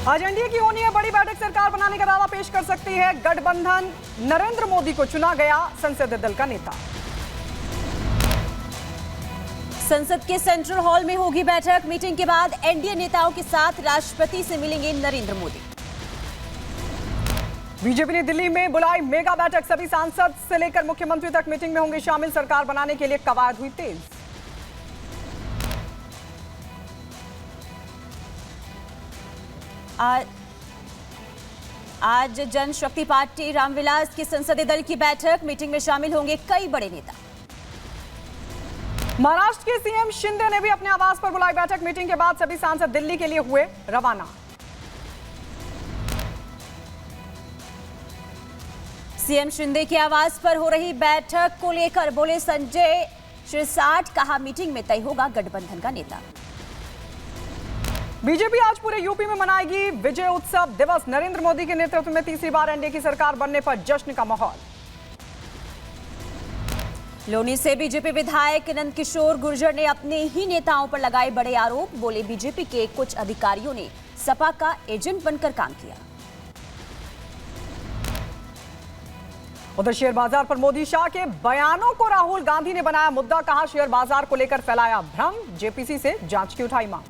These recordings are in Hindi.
आज एनडीए की होनी है बड़ी बैठक, सरकार बनाने का दावा पेश कर सकती है गठबंधन। नरेंद्र मोदी को चुना गया संसदीय दल का नेता। संसद के सेंट्रल हॉल में होगी बैठक। मीटिंग के बाद एनडीए नेताओं के साथ राष्ट्रपति से मिलेंगे नरेंद्र मोदी। बीजेपी ने दिल्ली में बुलाई मेगा बैठक, सभी सांसद से लेकर मुख्यमंत्री तक मीटिंग में होंगे शामिल। सरकार बनाने के लिए कवायद हुई तेज। आज जनशक्ति पार्टी रामविलास के संसदीय दल की बैठक, मीटिंग में शामिल होंगे कई बड़े नेता। महाराष्ट्र के सीएम शिंदे ने भी अपने आवास पर बुलाई बैठक। मीटिंग के बाद सभी सांसद दिल्ली के लिए हुए रवाना। सीएम शिंदे के आवास पर हो रही बैठक को लेकर बोले संजय शिरसाट, कहा मीटिंग में तय होगा गठबंधन का नेता। बीजेपी आज पूरे यूपी में मनाएगी विजय उत्सव दिवस। नरेंद्र मोदी के नेतृत्व में तीसरी बार एनडीए की सरकार बनने पर जश्न का माहौल। लोनी से बीजेपी विधायक नंदकिशोर गुर्जर ने अपने ही नेताओं पर लगाए बड़े आरोप। बोले बीजेपी के कुछ अधिकारियों ने सपा का एजेंट बनकर काम किया। उधर शेयर बाजार पर मोदी शाह के बयानों को राहुल गांधी ने बनाया मुद्दा, कहा शेयर बाजार को लेकर फैलाया भ्रम। जेपीसी से जांच की उठाई मांग।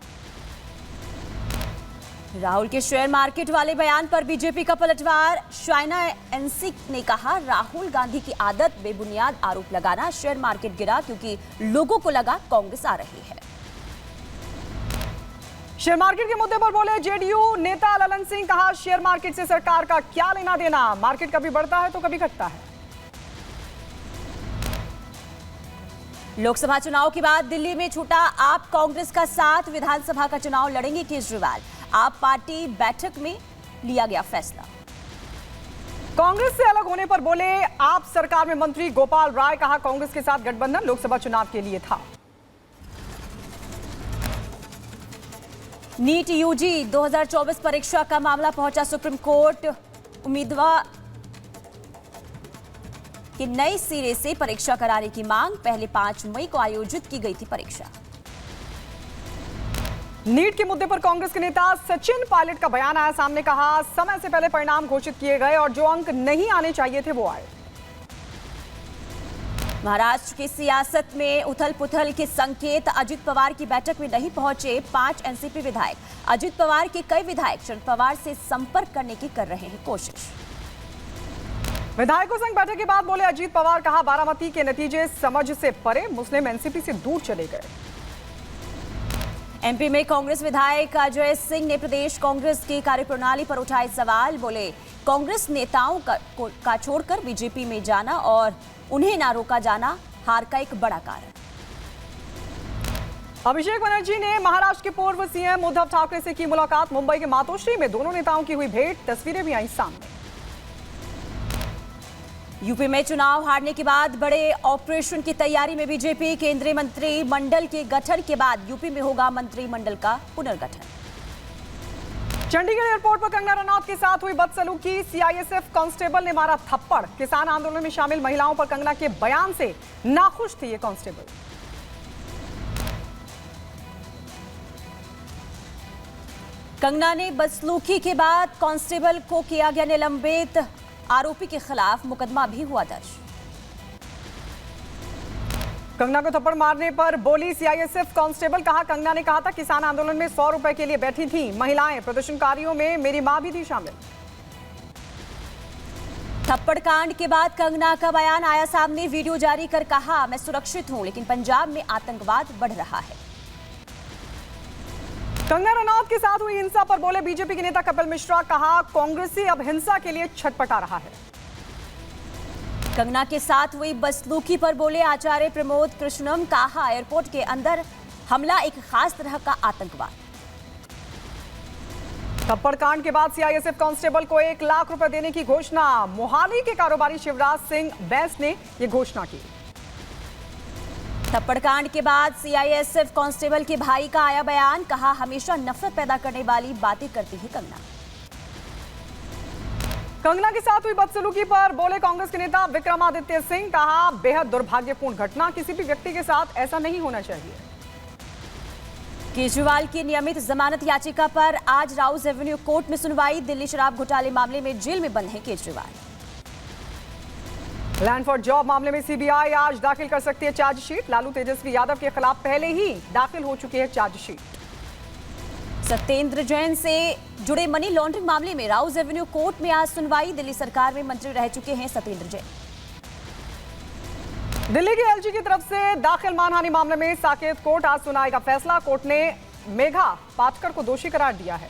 राहुल के शेयर मार्केट वाले बयान पर बीजेपी का पलटवार। शाइना एनसी ने कहा राहुल गांधी की आदत बेबुनियाद आरोप लगाना। शेयर मार्केट गिरा क्योंकि लोगों को लगा कांग्रेस आ रही है। शेयर मार्केट के मुद्दे पर बोले जेडीयू नेता ललन सिंह, कहा शेयर मार्केट से सरकार का क्या लेना देना। मार्केट कभी बढ़ता है तो कभी घटता है। लोकसभा चुनाव के बाद दिल्ली में छूटा आप कांग्रेस का साथ। विधानसभा का चुनाव लड़ेंगे केजरीवाल। आप पार्टी बैठक में लिया गया फैसला। कांग्रेस से अलग होने पर बोले आप सरकार में मंत्री गोपाल राय, कहा कांग्रेस के साथ गठबंधन लोकसभा चुनाव के लिए था। नीट यूजी 2024 परीक्षा का मामला पहुंचा सुप्रीम कोर्ट। उम्मीदवार कि नए सिरे से परीक्षा कराने की मांग। पहले 5 मई को आयोजित की गई थी परीक्षा। नीट के मुद्दे पर कांग्रेस के नेता सचिन पायलट का बयान आया सामने, कहा समय से पहले परिणाम घोषित किए गए और जो अंक नहीं आने चाहिए थे वो आए। महाराष्ट्र की सियासत में उथल पुथल के संकेत। अजित पवार की बैठक में नहीं पहुंचे 5 एनसीपी विधायक। अजित पवार के कई विधायक शरद पवार से संपर्क करने की कर रहे हैं कोशिश। विधायकों संग बैठक के बाद बोले अजित पवार, कहा बारामती के नतीजे समझ से परे, मुस्लिम एनसीपी से दूर चले गए। एमपी में कांग्रेस विधायक अजय सिंह ने प्रदेश कांग्रेस की कार्यप्रणाली पर उठाए सवाल। बोले कांग्रेस नेताओं का छोड़कर बीजेपी में जाना और उन्हें ना रोका जाना हार का एक बड़ा कारण। अभिषेक बनर्जी ने महाराष्ट्र के पूर्व सीएम उद्धव ठाकरे से की मुलाकात। मुंबई के मातोश्री में दोनों नेताओं की हुई भेंट, तस्वीरें भी आई सामने। यूपी में चुनाव हारने के बाद बड़े ऑपरेशन की तैयारी में बीजेपी। केंद्रीय मंत्रिमंडल के गठन के बाद यूपी में होगा मंत्रिमंडल का पुनर्गठन। चंडीगढ़ एयरपोर्ट पर कंगना रनौत के साथ हुई बदसलूकी। सीआईएसएफ कांस्टेबल ने मारा थप्पड़। किसान आंदोलन में शामिल महिलाओं पर कंगना के बयान से नाखुश थी ये कांस्टेबल। कंगना ने बदसलूकी के बाद कांस्टेबल को किया गया निलंबित। आरोपी के खिलाफ मुकदमा भी हुआ दर्ज। कंगना को थप्पड़ मारने पर बोली सीआईएसएफ कांस्टेबल, कहा कंगना ने कहा था किसान आंदोलन में 100 रुपए के लिए बैठी थी महिलाएं। प्रदर्शनकारियों में मेरी मां भी थी शामिल। थप्पड़ कांड के बाद कंगना का बयान आया सामने। वीडियो जारी कर कहा मैं सुरक्षित हूं लेकिन पंजाब में आतंकवाद बढ़ रहा है। कंगना रनौत के साथ हुई हिंसा पर बोले बीजेपी के नेता कपिल मिश्रा, कहा कांग्रेसी अब हिंसा के लिए छटपटा रहा है। कंगना के साथ हुई बदसलूकी पर बोले आचार्य प्रमोद कृष्णम, कहा एयरपोर्ट के अंदर हमला एक खास तरह का आतंकवाद। थप्पड़ कांड के बाद सीआईएसएफ कांस्टेबल को 1 लाख रुपए देने की घोषणा। मोहाली के कारोबारी शिवराज सिंह बैंस ने यह घोषणा की। थप्पड़ कांड के बाद सीआईएसएफ कांस्टेबल के भाई का आया बयान, कहा हमेशा नफरत पैदा करने वाली बातें करती है कंगना। कंगना के साथ हुई बदसलूकी पर बोले कांग्रेस के नेता विक्रमादित्य सिंह, कहा बेहद दुर्भाग्यपूर्ण घटना, किसी भी व्यक्ति के साथ ऐसा नहीं होना चाहिए। केजरीवाल की नियमित जमानत याचिका पर आज राउज एवेन्यू कोर्ट में सुनवाई। दिल्ली शराब घोटाले मामले में जेल में बंद हैं केजरीवाल। लैंड फॉर जॉब मामले में सीबीआई आज दाखिल कर सकती है चार्जशीट। लालू तेजस्वी यादव के खिलाफ पहले ही दाखिल हो चुकी है चार्जशीट। सत्येंद्र जैन से जुड़े मनी लॉन्ड्रिंग मामले में राउज एवेन्यू कोर्ट में आज सुनवाई। दिल्ली सरकार में मंत्री रह चुके हैं सत्येंद्र जैन। दिल्ली की एलजी की तरफ से दाखिल मानहानि मामले में साकेत कोर्ट आज सुनाएगा फैसला। कोर्ट ने मेघा पाटकर को दोषी करार दिया है।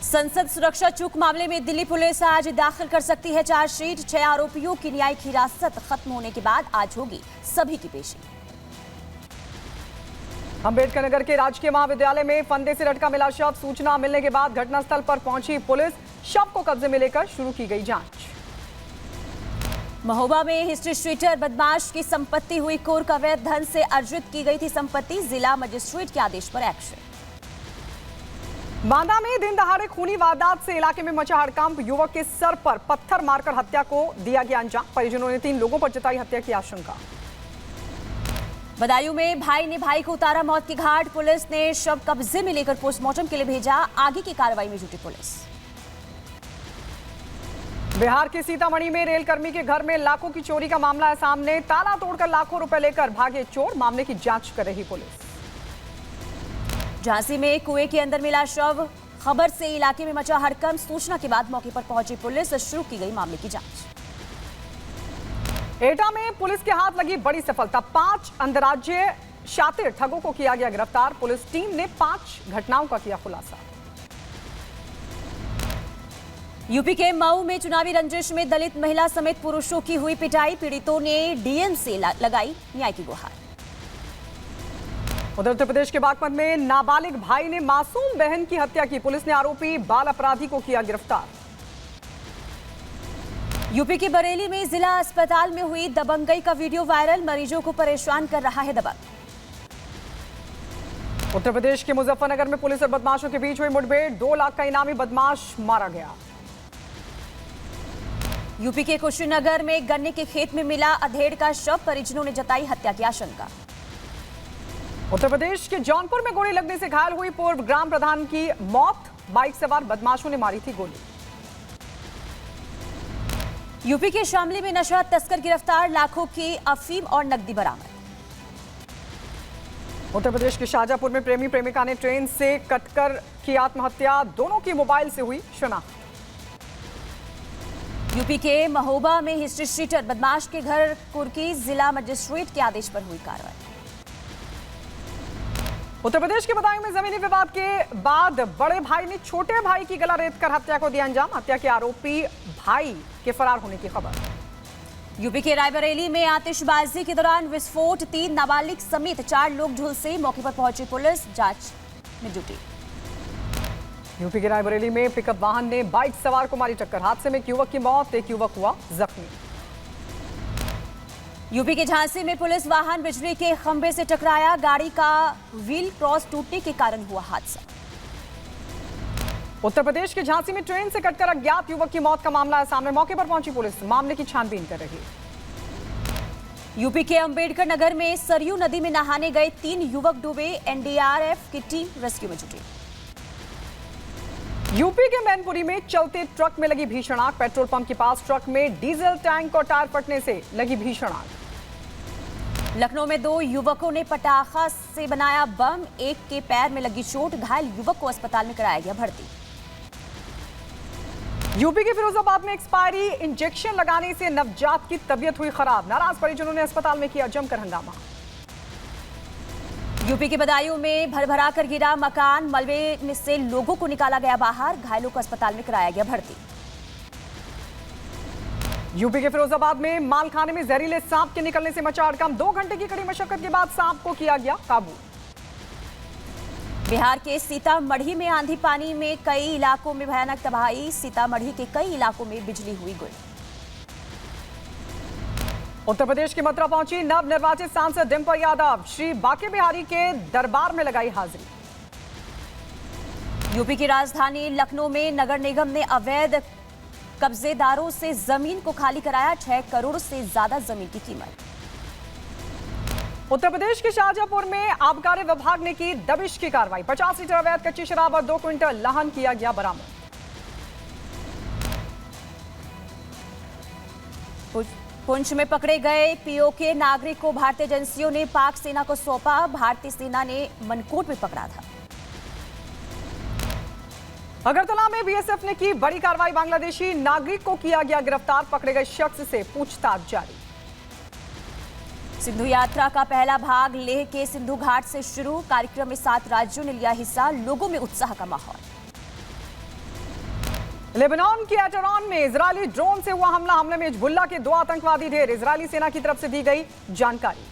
संसद सुरक्षा चूक मामले में दिल्ली पुलिस आज दाखिल कर सकती है चार्जशीट। 6 आरोपियों की न्यायिक हिरासत खत्म होने के बाद आज होगी सभी की पेशी। अंबेडकर नगर के राजकीय महाविद्यालय में फंदे से लटका मिला शव। सूचना मिलने के बाद घटनास्थल पर पहुंची पुलिस। शव को कब्जे में लेकर शुरू की गई जांच। महोबा में हिस्ट्री शीटर बदमाश की संपत्ति हुई कुर्क। अवैध धन से अर्जित की गई थी संपत्ति। जिला मजिस्ट्रेट के आदेश पर एक्शन। बांदा में दिन दहाड़े खूनी वारदात से इलाके में मचा हड़कंप। युवक के सर पर पत्थर मारकर हत्या को दिया गया अंजाम। परिजनों ने 3 लोगों पर जताई हत्या की आशंका। बदायूं में भाई ने भाई को उतारा मौत की घाट। पुलिस ने शव कब्जे में लेकर पोस्टमार्टम के लिए भेजा। आगे की कार्रवाई में जुटी पुलिस। बिहार के सीतामढ़ी में रेल कर्मी के घर में लाखों की चोरी का मामला है सामने। ताला तोड़कर लाखों रुपए लेकर भागे चोर। मामले की जांच कर रही पुलिस। झांसी में कुएं के अंदर मिला शव। खबर से इलाके में मचा हड़कंप। सूचना के बाद मौके पर पहुंची पुलिस। शुरू की गई मामले की जांच। एटा में पुलिस के हाथ लगी बड़ी सफलता। 5 अंतर्राज्यीय शातिर ठगों को किया गया गिरफ्तार। पुलिस टीम ने 5 घटनाओं का किया खुलासा। यूपी के मऊ में चुनावी रंजिश में दलित महिला समेत पुरुषों की हुई पिटाई। पीड़ितों ने डीएम से लगाई न्याय की गुहार। उधर उत्तर प्रदेश के बागपत में नाबालिग भाई ने मासूम बहन की हत्या की। पुलिस ने आरोपी बाल अपराधी को किया गिरफ्तार। यूपी के बरेली में जिला अस्पताल में हुई दबंगई का वीडियो वायरल। मरीजों को परेशान कर रहा है दबंग। उत्तर प्रदेश के मुजफ्फरनगर में पुलिस और बदमाशों के बीच हुई मुठभेड़। 2 लाख का इनामी बदमाश मारा गया। यूपी के कुशीनगर में गन्ने के खेत में मिला अधेड़ का शव। परिजनों ने जताई हत्या की आशंका। उत्तर प्रदेश के जौनपुर में गोली लगने से घायल हुई पूर्व ग्राम प्रधान की मौत। बाइक सवार बदमाशों ने मारी थी गोली। यूपी के शामली में नशा तस्कर गिरफ्तार। लाखों की अफीम और नकदी बरामद। उत्तर प्रदेश के शाहजहांपुर में प्रेमी प्रेमिका ने ट्रेन से कटकर की आत्महत्या। दोनों की मोबाइल से हुई शिनाख्त। यूपी के महोबा में हिस्ट्री शीटर बदमाश के घर कुर्की। जिला मजिस्ट्रेट के आदेश पर हुई कार्रवाई। उत्तर प्रदेश के बदायूं में जमीनी विवाद के बाद बड़े भाई ने छोटे भाई की गला रेतकर हत्या को दिया अंजाम। हत्या के आरोपी भाई के फरार होने की खबर। यूपी के रायबरेली में आतिशबाजी के दौरान विस्फोट। 3 नाबालिग समेत 4 लोग झुलसे। मौके पर पहुंची पुलिस जांच में जुटी। यूपी के रायबरेली में पिकअप वाहन ने बाइक सवार को मारी टक्कर। हादसे में एक युवक की मौत, एक युवक हुआ जख्मी। यूपी के झांसी में पुलिस वाहन बिजली के खंभे से टकराया। गाड़ी का व्हील क्रॉस टूटने के कारण हुआ हादसा। उत्तर प्रदेश के झांसी में ट्रेन से कटकर अज्ञात युवक की मौत का मामला है सामने। मौके पर पहुंची पुलिस मामले की छानबीन कर रही है। यूपी के अंबेडकर नगर में सरयू नदी में नहाने गए 3 युवक डूबे। एनडीआरएफ की टीम रेस्क्यू में जुटी। यूपी के मैनपुरी में चलते ट्रक में लगी भीषण आग। पेट्रोल पंप के पास ट्रक में डीजल टैंक और टायर फटने से लगी भीषण आग। लखनऊ में 2 युवकों ने पटाखा से बनाया बम। एक के पैर में लगी चोट। घायल युवक को अस्पताल में कराया गया भर्ती। यूपी के फिरोजाबाद में एक्सपायरी इंजेक्शन लगाने से नवजात की तबीयत हुई खराब। नाराज परिजनों ने अस्पताल में किया जमकर हंगामा। यूपी के बदायूं में भरभरा कर गिरा मकान। मलबे में से लोगों को निकाला गया बाहर। घायलों को अस्पताल में कराया गया भर्ती। यूपी के फिरोजाबाद में मालखाने में जहरीले सांप के निकलने से मचा हड़कंप। 2 घंटे की कड़ी मशक्कत के बाद सांप को किया गया काबू। बिहार के सीतामढ़ी में आंधी पानी में कई इलाकों में भयानक तबाही। सीतामढ़ी के कई इलाकों में बिजली हुई गुल। उत्तर प्रदेश की मथुरा पहुंची नव निर्वाचित सांसद डिम्पल यादव। श्री बाके बिहारी के दरबार में लगाई हाजिरी। यूपी की राजधानी लखनऊ में नगर निगम ने अवैध कब्जेदारों से जमीन को खाली कराया। 6 करोड़ से ज्यादा जमीन की कीमत। उत्तर प्रदेश के शाहजहांपुर में आबकारी विभाग ने की दबिश की कार्रवाई। 50 लीटर अवैध कच्ची शराब और 2 क्विंटल लाहन किया गया बरामद। पुंछ में पकड़े गए पीओके नागरिक को भारतीय एजेंसियों ने पाक सेना को सौंपा। भारतीय सेना ने मनकोट में पकड़ा था। अगरतला में बीएसएफ ने की बड़ी कार्रवाई। बांग्लादेशी नागरिक को किया गया गिरफ्तार। पकड़े गए शख्स से पूछताछ जारी। सिंधु यात्रा का पहला भाग लेह के सिंधु घाट से शुरू। कार्यक्रम में 7 राज्यों ने लिया हिस्सा। लोगों में उत्साह का माहौल। लेबनान के एटरॉन में इजरायली ड्रोन से हुआ हमला। हमले में हिजबुल्लाह के 2 आतंकवादी ढेर। इजरायली सेना की तरफ से दी गई जानकारी।